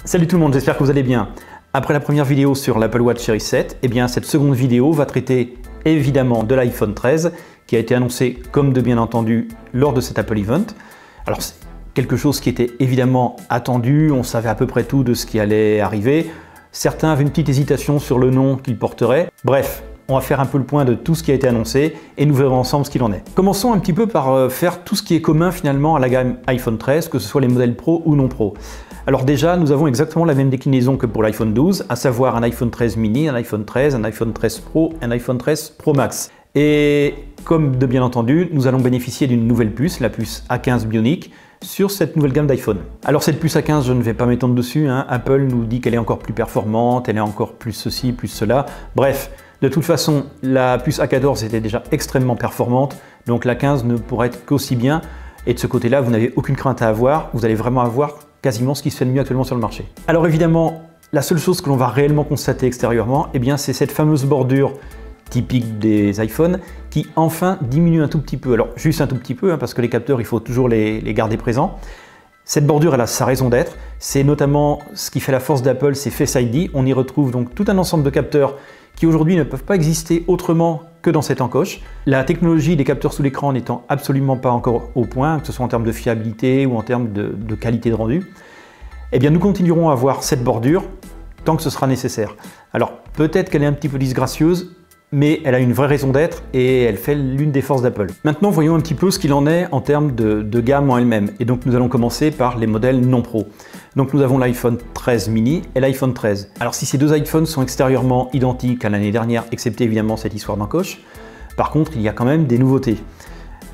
Salut tout le monde, j'espère que vous allez bien. Après la première vidéo sur l'Apple Watch Series 7, cette seconde vidéo va traiter évidemment de l'iPhone 13 qui a été annoncé comme de bien entendu lors de cet Apple Event. Alors c'est quelque chose qui était évidemment attendu, on savait à peu près tout de ce qui allait arriver. Certains avaient une petite hésitation sur le nom qu'il porterait. Bref, on va faire un peu le point de tout ce qui a été annoncé et nous verrons ensemble ce qu'il en est. Commençons un petit peu par faire tout ce qui est commun finalement à la gamme iPhone 13, que ce soit les modèles Pro ou non Pro. Alors déjà, nous avons exactement la même déclinaison que pour l'iPhone 12, à savoir un iPhone 13 mini, un iPhone 13, un iPhone 13 Pro, un iPhone 13 Pro Max. Et comme de bien entendu, nous allons bénéficier d'une nouvelle puce, la puce A15 Bionic, sur cette nouvelle gamme d'iPhone. Alors cette puce A15, je ne vais pas m'étendre dessus, Apple nous dit qu'elle est encore plus performante, elle est encore plus ceci, plus cela, bref. De toute façon, la puce A14 était déjà extrêmement performante, donc la 15 ne pourra être qu'aussi bien. Et de ce côté-là, vous n'avez aucune crainte à avoir, vous allez vraiment avoir quasiment ce qui se fait de mieux actuellement sur le marché. Alors évidemment, la seule chose que l'on va réellement constater extérieurement, c'est cette fameuse bordure typique des iPhones qui enfin diminue un tout petit peu. Alors juste un tout petit peu, parce que les capteurs, il faut toujours les garder présents. Cette bordure, elle a sa raison d'être. C'est notamment ce qui fait la force d'Apple, c'est Face ID. On y retrouve donc tout un ensemble de capteurs qui aujourd'hui ne peuvent pas exister autrement que dans cette encoche. La technologie des capteurs sous l'écran n'étant absolument pas encore au point, que ce soit en termes de fiabilité ou en termes de qualité de rendu, nous continuerons à avoir cette bordure tant que ce sera nécessaire. Alors peut-être qu'elle est un petit peu disgracieuse, mais elle a une vraie raison d'être et elle fait l'une des forces d'Apple. Maintenant, voyons un petit peu ce qu'il en est en termes de gamme en elle-même. Et donc nous allons commencer par les modèles non pro. Donc nous avons l'iPhone 13 mini et l'iPhone 13. Alors si ces deux iPhones sont extérieurement identiques à l'année dernière, excepté évidemment cette histoire d'encoche, par contre il y a quand même des nouveautés.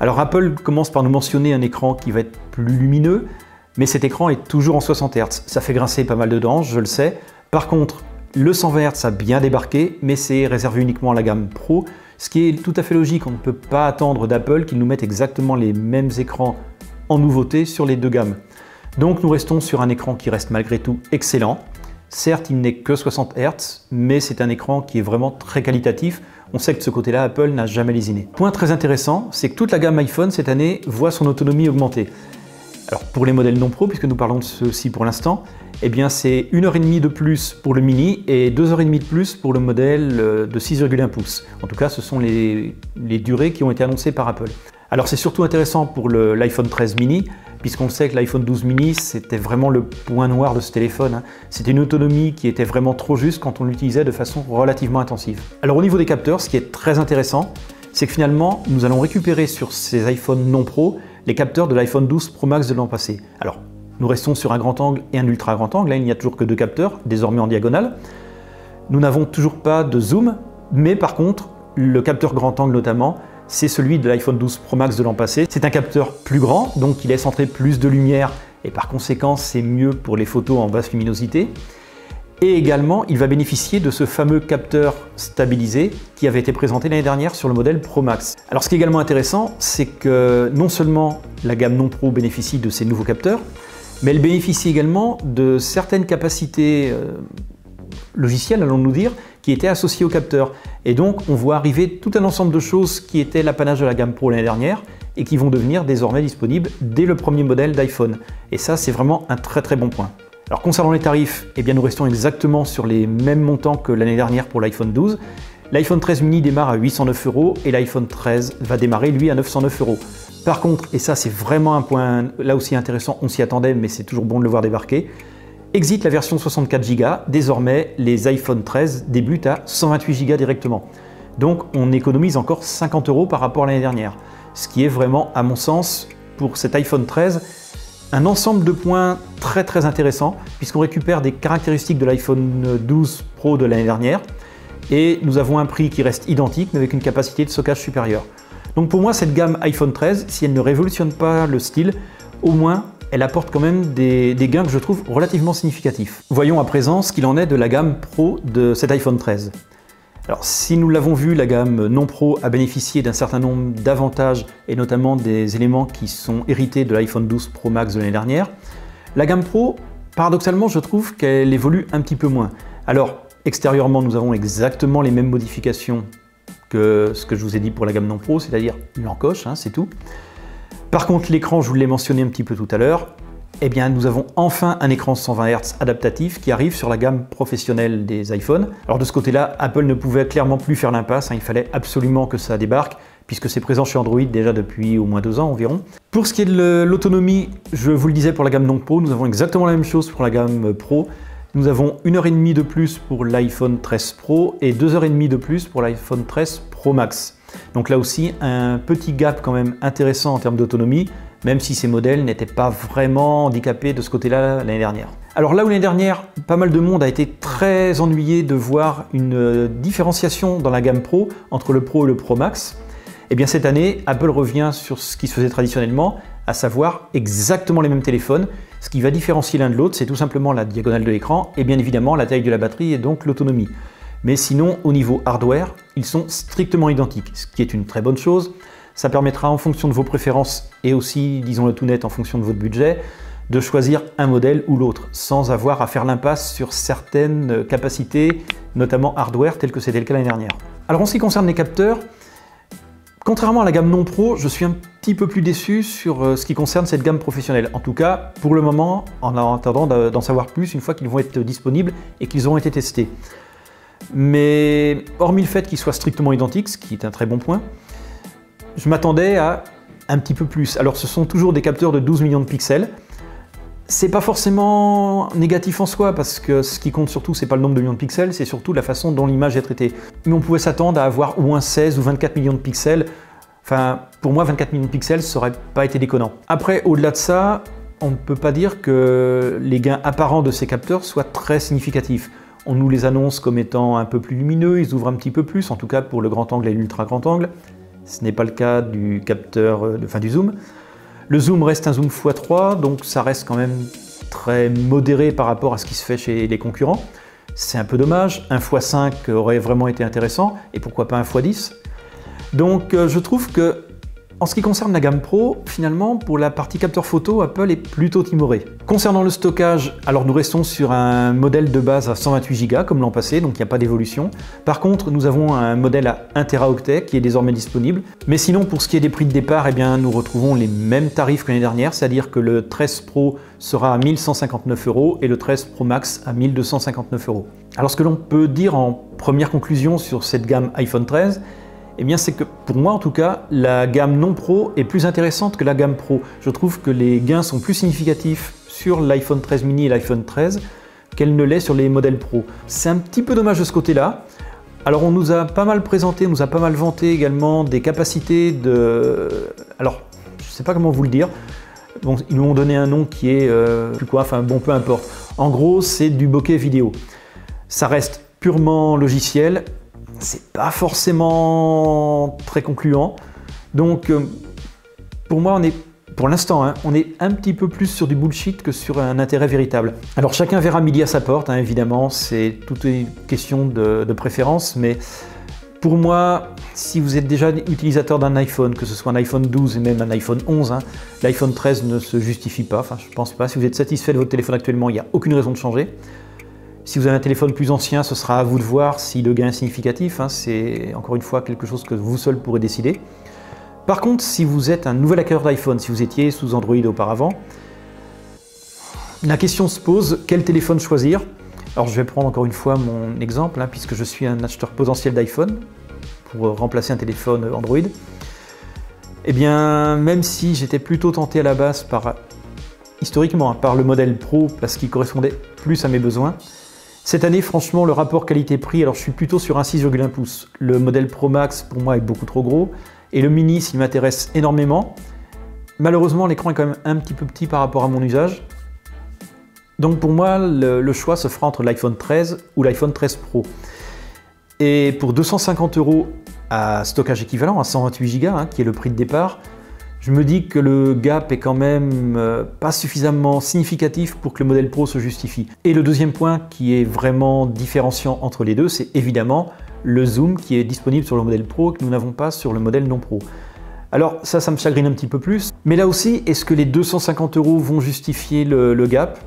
Alors Apple commence par nous mentionner un écran qui va être plus lumineux, mais cet écran est toujours en 60 Hz. Ça fait grincer pas mal de dents, je le sais. Par contre, le 120 Hz a bien débarqué, mais c'est réservé uniquement à la gamme Pro, ce qui est tout à fait logique. On ne peut pas attendre d'Apple qu'ils nous mettent exactement les mêmes écrans en nouveauté sur les deux gammes. Donc nous restons sur un écran qui reste malgré tout excellent. Certes, il n'est que 60 Hz, mais c'est un écran qui est vraiment très qualitatif. On sait que de ce côté-là, Apple n'a jamais lésiné. Point très intéressant, c'est que toute la gamme iPhone cette année voit son autonomie augmenter. Alors pour les modèles non pro, puisque nous parlons de ceux-ci pour l'instant, c'est 1h30 de plus pour le mini et 2h30 de plus pour le modèle de 6,1 pouces. En tout cas, ce sont les durées qui ont été annoncées par Apple. Alors c'est surtout intéressant pour l'iPhone 13 mini, puisqu'on sait que l'iPhone 12 mini, c'était vraiment le point noir de ce téléphone. C'était une autonomie qui était vraiment trop juste quand on l'utilisait de façon relativement intensive. Alors au niveau des capteurs, ce qui est très intéressant, c'est que finalement, nous allons récupérer sur ces iPhones non pro les capteurs de l'iPhone 12 Pro Max de l'an passé. Alors, nous restons sur un grand angle et un ultra grand angle. Là, il n'y a toujours que deux capteurs, désormais en diagonale. Nous n'avons toujours pas de zoom, mais par contre, le capteur grand angle notamment, c'est celui de l'iPhone 12 Pro Max de l'an passé. C'est un capteur plus grand, donc il laisse entrer plus de lumière et par conséquent, c'est mieux pour les photos en basse luminosité. Et également, il va bénéficier de ce fameux capteur stabilisé qui avait été présenté l'année dernière sur le modèle Pro Max. Alors ce qui est également intéressant, c'est que non seulement la gamme non pro bénéficie de ces nouveaux capteurs, mais elle bénéficie également de certaines capacités logicielles, allons-nous dire, qui étaient associées au capteur. Et donc on voit arriver tout un ensemble de choses qui étaient l'apanage de la gamme Pro l'année dernière et qui vont devenir désormais disponibles dès le premier modèle d'iPhone. Et ça, c'est vraiment un très très bon point. Alors concernant les tarifs, nous restons exactement sur les mêmes montants que l'année dernière pour l'iPhone 12. L'iPhone 13 mini démarre à 809 € et l'iPhone 13 va démarrer lui à 909 €. Par contre, et ça c'est vraiment un point là aussi intéressant, on s'y attendait mais c'est toujours bon de le voir débarquer, exit la version 64 Go, désormais les iPhone 13 débutent à 128 Go directement. Donc on économise encore 50 € par rapport à l'année dernière. Ce qui est vraiment, à mon sens, pour cet iPhone 13, un ensemble de points très très intéressants puisqu'on récupère des caractéristiques de l'iPhone 12 Pro de l'année dernière et nous avons un prix qui reste identique mais avec une capacité de stockage supérieure. Donc pour moi cette gamme iPhone 13, si elle ne révolutionne pas le style, au moins elle apporte quand même des gains que je trouve relativement significatifs. Voyons à présent ce qu'il en est de la gamme Pro de cet iPhone 13. Alors si nous l'avons vu, la gamme non pro a bénéficié d'un certain nombre d'avantages et notamment des éléments qui sont hérités de l'iPhone 12 Pro Max de l'année dernière. La gamme Pro, paradoxalement, je trouve qu'elle évolue un petit peu moins. Alors extérieurement, nous avons exactement les mêmes modifications que ce que je vous ai dit pour la gamme non pro, c'est-à-dire l'encoche, c'est tout. Par contre, l'écran, je vous l'ai mentionné un petit peu tout à l'heure, eh bien, nous avons enfin un écran 120 Hz adaptatif qui arrive sur la gamme professionnelle des iPhones. Alors de ce côté-là, Apple ne pouvait clairement plus faire l'impasse, hein, il fallait absolument que ça débarque, puisque c'est présent chez Android déjà depuis au moins 2 ans environ. Pour ce qui est de l'autonomie, je vous le disais pour la gamme non Pro, nous avons exactement la même chose pour la gamme Pro. Nous avons 1h30 de plus pour l'iPhone 13 Pro et 2h30 de plus pour l'iPhone 13 Pro Max. Donc là aussi, un petit gap quand même intéressant en termes d'autonomie, même si ces modèles n'étaient pas vraiment handicapés de ce côté-là l'année dernière. Alors là où l'année dernière, pas mal de monde a été très ennuyé de voir une différenciation dans la gamme Pro entre le Pro et le Pro Max, eh bien cette année, Apple revient sur ce qui se faisait traditionnellement, à savoir exactement les mêmes téléphones. Ce qui va différencier l'un de l'autre, c'est tout simplement la diagonale de l'écran et bien évidemment la taille de la batterie et donc l'autonomie. Mais sinon, au niveau hardware, ils sont strictement identiques, ce qui est une très bonne chose. Ça permettra, en fonction de vos préférences et aussi, disons-le tout net, en fonction de votre budget, de choisir un modèle ou l'autre, sans avoir à faire l'impasse sur certaines capacités, notamment hardware, telles que c'était le cas l'année dernière. Alors en ce qui concerne les capteurs, contrairement à la gamme non pro, je suis un petit peu plus déçu sur ce qui concerne cette gamme professionnelle. En tout cas, pour le moment, en attendant d'en savoir plus une fois qu'ils vont être disponibles et qu'ils auront été testés. Mais hormis le fait qu'ils soient strictement identiques, ce qui est un très bon point, je m'attendais à un petit peu plus. Alors ce sont toujours des capteurs de 12 millions de pixels. C'est pas forcément négatif en soi, parce que ce qui compte surtout, c'est pas le nombre de millions de pixels, c'est surtout la façon dont l'image est traitée. Mais on pouvait s'attendre à avoir au moins 16 ou 24 millions de pixels. Enfin, pour moi, 24 millions de pixels, ça aurait pas été déconnant. Après, au-delà de ça, on ne peut pas dire que les gains apparents de ces capteurs soient très significatifs. On nous les annonce comme étant un peu plus lumineux, ils ouvrent un petit peu plus, en tout cas pour le grand angle et l'ultra grand angle. Ce n'est pas le cas du capteur, du zoom. Le zoom reste un zoom x3, donc ça reste quand même très modéré par rapport à ce qui se fait chez les concurrents. C'est un peu dommage, un x5 aurait vraiment été intéressant, et pourquoi pas un x10. Donc je trouve que, en ce qui concerne la gamme Pro, finalement, pour la partie capteur photo, Apple est plutôt timoré. Concernant le stockage, alors nous restons sur un modèle de base à 128 Go comme l'an passé, donc il n'y a pas d'évolution. Par contre, nous avons un modèle à 1 Teraoctet qui est désormais disponible. Mais sinon, pour ce qui est des prix de départ, eh bien, nous retrouvons les mêmes tarifs que l'année dernière, c'est-à-dire que le 13 Pro sera à 1 159 € et le 13 Pro Max à 1 259 €. Alors ce que l'on peut dire en première conclusion sur cette gamme iPhone 13, eh bien c'est que pour moi en tout cas, la gamme non Pro est plus intéressante que la gamme Pro. Je trouve que les gains sont plus significatifs sur l'iPhone 13 mini et l'iPhone 13 qu'elle ne l'est sur les modèles Pro. C'est un petit peu dommage de ce côté-là. Alors on nous a pas mal présenté, on nous a pas mal vanté également des capacités de... Alors, je ne sais pas comment vous le dire. Bon, ils nous ont donné un nom qui est... plus quoi, enfin bon, peu importe. En gros, c'est du bokeh vidéo. Ça reste purement logiciel. C'est pas forcément très concluant. Donc, pour moi, pour l'instant, hein, on est un petit peu plus sur du bullshit que sur un intérêt véritable. Alors, chacun verra midi à sa porte, hein, évidemment, c'est toute une question de préférence, mais pour moi, si vous êtes déjà utilisateur d'un iPhone, que ce soit un iPhone 12 et même un iPhone 11, hein, l'iPhone 13 ne se justifie pas, enfin, je pense pas. Si vous êtes satisfait de votre téléphone actuellement, il n'y a aucune raison de changer. Si vous avez un téléphone plus ancien, ce sera à vous de voir si le gain est significatif. Hein, c'est encore une fois quelque chose que vous seul pourrez décider. Par contre, si vous êtes un nouvel acquéreur d'iPhone, si vous étiez sous Android auparavant, la question se pose, quel téléphone choisir? Alors je vais prendre encore une fois mon exemple, hein, puisque je suis un acheteur potentiel d'iPhone, pour remplacer un téléphone Android. Eh bien, même si j'étais plutôt tenté à la base historiquement, par le modèle Pro, parce qu'il correspondait plus à mes besoins, cette année, franchement, le rapport qualité-prix, alors je suis plutôt sur un 6,1 pouces. Le modèle Pro Max, pour moi, est beaucoup trop gros. Et le Mini, s'il m'intéresse énormément. Malheureusement, l'écran est quand même un petit peu petit par rapport à mon usage. Donc pour moi, le choix se fera entre l'iPhone 13 ou l'iPhone 13 Pro. Et pour 250 € à stockage équivalent, à 128 Go, hein, qui est le prix de départ, je me dis que le gap est quand même pas suffisamment significatif pour que le modèle Pro se justifie. Et le deuxième point qui est vraiment différenciant entre les deux, c'est évidemment le zoom qui est disponible sur le modèle Pro et que nous n'avons pas sur le modèle non Pro. Alors ça me chagrine un petit peu plus. Mais là aussi, est-ce que les 250 € vont justifier le gap?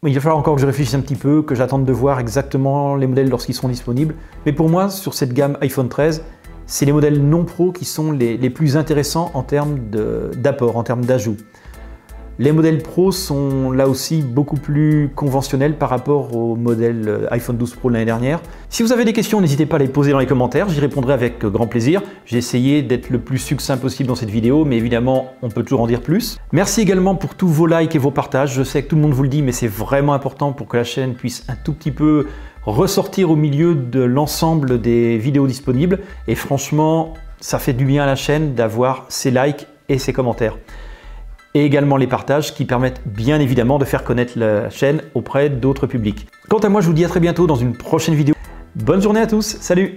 Il va falloir encore que je réfléchisse un petit peu, que j'attende de voir exactement les modèles lorsqu'ils seront disponibles. Mais pour moi, sur cette gamme iPhone 13, c'est les modèles non pro qui sont les plus intéressants en termes d'apport, en termes d'ajout. Les modèles Pro sont là aussi beaucoup plus conventionnels par rapport au modèle iPhone 12 Pro de l'année dernière. Si vous avez des questions, n'hésitez pas à les poser dans les commentaires, j'y répondrai avec grand plaisir. J'ai essayé d'être le plus succinct possible dans cette vidéo, mais évidemment, on peut toujours en dire plus. Merci également pour tous vos likes et vos partages. Je sais que tout le monde vous le dit, mais c'est vraiment important pour que la chaîne puisse un tout petit peu ressortir au milieu de l'ensemble des vidéos disponibles. Et franchement, ça fait du bien à la chaîne d'avoir ces likes et ces commentaires. Et également les partages qui permettent bien évidemment de faire connaître la chaîne auprès d'autres publics. Quant à moi, je vous dis à très bientôt dans une prochaine vidéo. Bonne journée à tous, salut!